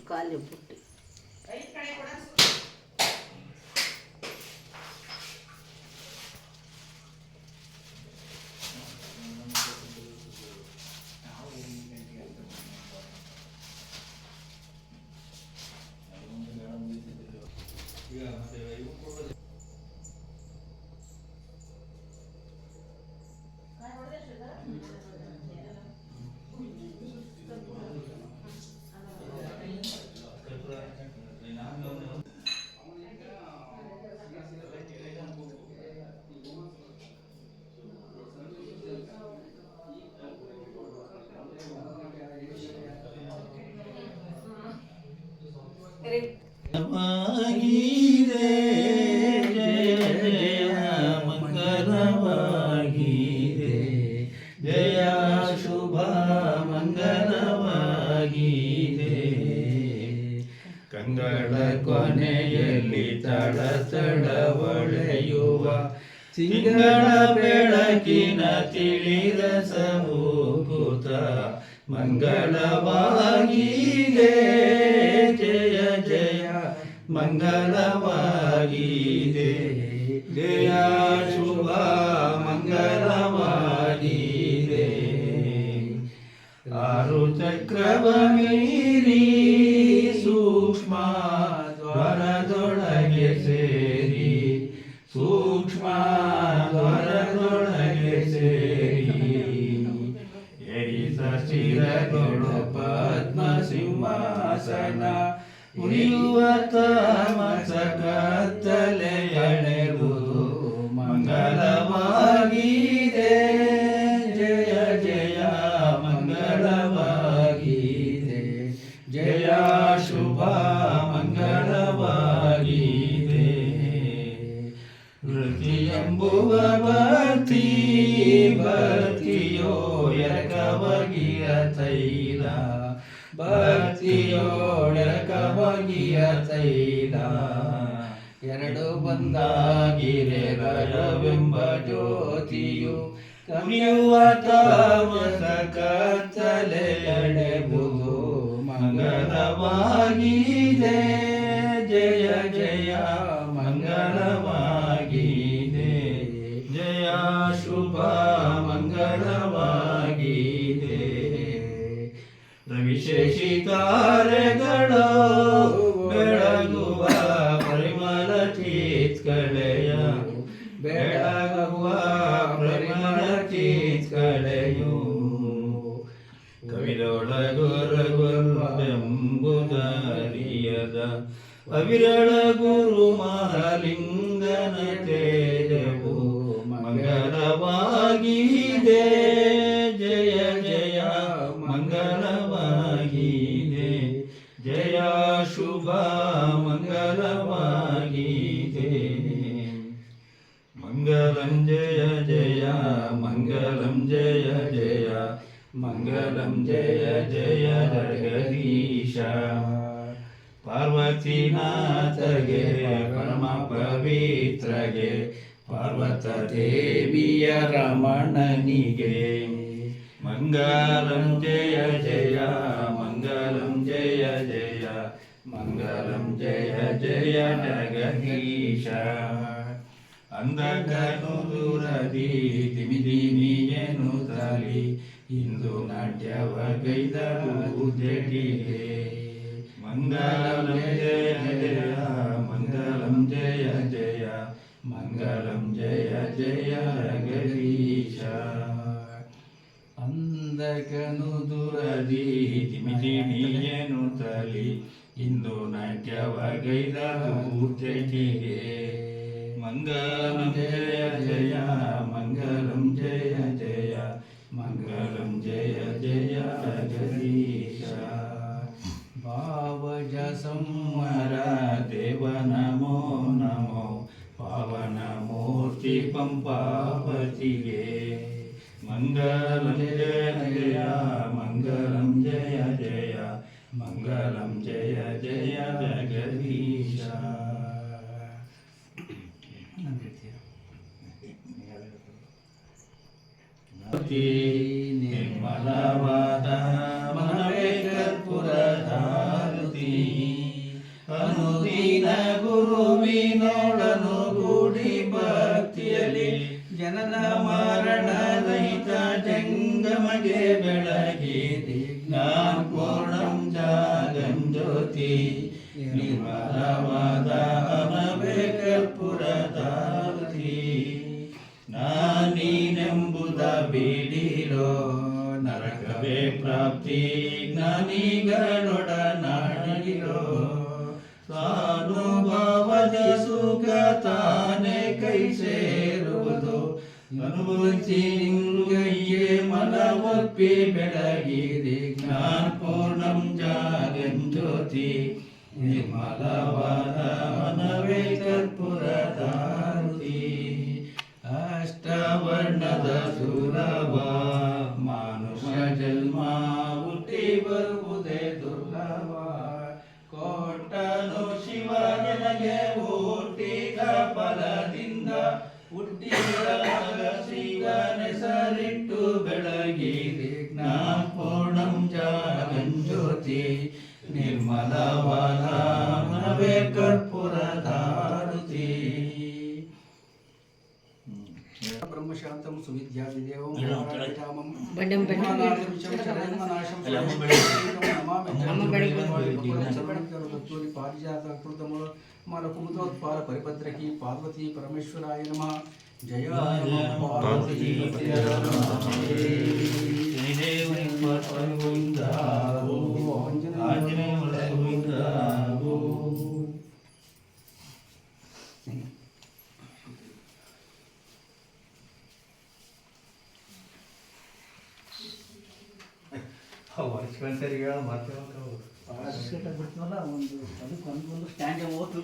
ಖಾಲಿ ಪುಟ್ಟಿ ಮಂಗಲವಾಗಿದೆ ಜಯ ಜಯ ಮಂಗಲವಾಗಿದೆ ಜಯ ಶುಭ ಮಂಗಲವಾಗಿದೆ ಕಂಗಳ ಕೊನೆಯಲ್ಲಿ ತಳ ತಳ ಹೊಳೆಯುವ ತಿಂಗಳ ಬೆಳಕಿನ ತಿಳಿರಸ ಮೂಕುತ ಮಂಗಲವಾಗಿದೆ ಜಯ ಜಯ ಮಂಗಲವಾಗಿದೆ ಜಯ ಶುಭ ಮಂಗಲವಾಗಿದೆ ಆರು ಚಕ್ರವ ಮೀರಿ ಸೂಕ್ಷ್ಮ ದ್ವಾರದೊಳಗೆ ಸೇರಿ ಸೂಕ್ಷ್ಮ ದ್ವಾರದೊಳಗೆ ಸೇರಿ ಎರಿಸ ಶಿರಗೊಳು ಪದ್ಮ ಸಿಂಹಾಸನ ಉಳಿಯುವ ತಾಮಸ ಕತ್ತಲೆ ಎಳೆವುದು ಮಂಗಲವಾಗಿದೆ ಜಯ ಜಯ ಮಂಗಲವಾಗಿದೆ ಜಯ ಶುಭ ಮಂಗಲವಾಗಿದೆ ವೃತ್ತಿ ಎಂಬುವ ಭಕ್ತಿ ಭಕ್ತಿಯೋ ಎರಕವಗಿಯ ತೈಲ ಭಕ್ತಿಯೋಡಕವಗಿಯ ತೈಲ ಎರಡು ಬಂದಾಗಿರೆ ರಯವೆಂಬ ಜ್ಯೋತಿಯು ಕಮಿಯುವ ತಾಮಸ ಕತ್ತಲೆ ಎಳೆಬುದು ಮಂಗಲವಾಗಿದೆ ಜಯ ಜಯ ಮಂಗಲವಾಗಿದೆ ಜಯ ಶುಭ ಮಂಗಲವಾಗಿದೆ ರವಿಶೇಷಿ ತಾರೆಗಳು ಬೆಳಗುವ ಪರಿಮಳ ಚೀತ್ಕಳೆಯ ಬೆಳಗುವ ಪರಿಮಳ ಚೀತ್ಕಳೆಯು ಕವಿದೊಳಗುರಗುರುವೆಂಬುದರಿಯದ ಅವಿರಳ ಗುರು ಮಹಾಲಿಂಗನ ತೇಜವು ಮಂಗಲವಾಗಿದೆ ಜಯ ಜಯ ಮಂಗಲವಾಗಿದೆ ಜಯ ಶುಭ ಮಂಗಲವಾಗಿದೆ ಮಂಗಲಂ ಜಯ ಜಯ ಮಂಗಲಂ ಜಯ ಜಯ ಮಂಗಲಂ ಜಯ ಜಯ ಜಗದೀಶ ಪಾರ್ವತಿನಾಥಗೆ ಪರಮ ಪವಿತ್ರಗೆ ಪಾರ್ವತ ದೇವಿಯ ರಮಣನಿಗೆ ಮಂಗಲಂ ಜಯ ಜಯ ಮಂಗಲಂ ಜಯ ಜಯ ಮಂಗಲಂ ಜಯ ಜಯ ಜಗದೀಶ ಅಂಧಕನು ದೂರದಿ ದಿಮಿದಿಮಿಯನು ತಲಿ ಇಂದು ನಾಟ್ಯವ ಗೈದರು ಜಟಿಗೆ ಮಂಗಲಂ ಜಯ ಜಯ ಮಂಗಲಂ ಜಯ ಜಯ ಮಂಗಲಂ ಜಯ ಜಯ ಜಗದೀಶ ಅಂಧಕನು ದುರದಿ ದಿಮಿದಿಮಿಯನು ತಲಿ ಇಂದು ನಾಟ್ಯವ ಗೈದರು ಜಟಿಗೆ ಮಂಗಲಂ ಜಯ ಜಯ ಮಂಗಲಂ ಜಯ ಜಯ ಮಂಗಲಂ ಜಯ ಜಯ ಜಗದೀಶ ಭಾವಜ ಸಂವರ ದೇವ ನಮೋ ನಮೋ ಪಾವನ ಮೂರ್ತಿ ಪಂಪಾಪತಿಗೆ ಮಂಗಲಂ ಜಯ ಜಯ ಮಂಗಲಂ ಜಯ ಜಯ ಮಂಗಲಂ ಜಯ ಜಯ ಜಗದೀಶ ನಿರ್ಮಲವಾದ ಮನವೇ ಜ್ಞಾನಪೂರ್ಣಂ ಜಗಜ್ಯೋತಿ ನಿರ್ಮಲವಾದ ಅನವೇ ಕರ್ಪೂರದಾರತಿ. ನಾನೀನೆಂಬುದ ಬೇಡಿರೋ ನರಕವೇ ಪ್ರಾಪ್ತಿ ಜ್ಞಾನಿಗಳೊಡನಾಡಿರೋ. ಸ್ವಾನುಭವದ ಸುಖ ತಾನೇ ಕೈ ಸೇರುವುದು ಅನುಭವಿಸಿ ನಿಂಗಯ್ಯೇ ಮನವೊಪ್ಪಿ ಬೆಳಗಿದೆ. ಜ್ಞಾನಪೂರ್ಣಂ ಜಗಜ್ಯೋತಿ ನಿರ್ಮಲವಾದ ಮನವೇ ಕರ್ಪೂರದಾರತಿ. ಅಷ್ಟವರ್ಣದ ಸುರವ ಮಾನುಷ ಜನ್ಮ ಹುಟ್ಟಿ ಬರುವುದೇ ದುರ್ಲಭ. ಕೊಟ್ಟನು ಶಿವ ನನಗೆ ಹುಟ್ಟಿದ ಫಲದಿಂದ ಹುಟ್ಟಿದಾಗ ಶಿವನೆಸರಿಟ್ಟು ಬೆಳಗಿದೆ. ಜ್ಞಾನಪೂರ್ಣಂ ಜಗಜ್ಯೋತಿ ನಿರ್ಮಲವಾದ ಮನವೇ ಕರ್ಪೂರದಾರತಿ. ಬ್ರಹ್ಮಶಾಂತಂ ಸುವಿದ್ಯಾವಿದೇವಂ ರಾಮಂ ಬಡ್ಡಂ ಮಾಲಕುಮುದೋತ್ಪಾಲ ಪರಿಪತ್ರಕಿ ಪಾರ್ವತಿ ಪರಮೇಶ್ವರಾಯ ನಮಃ. ಜಯ ಪಾರ್ವತಿ ಬಿಡ್ತೀವಲ್ಲ ಒಂದು ಅದಕ್ಕೆ ಒಂದು ಸ್ಟ್ಯಾಂಡ್ ಓತು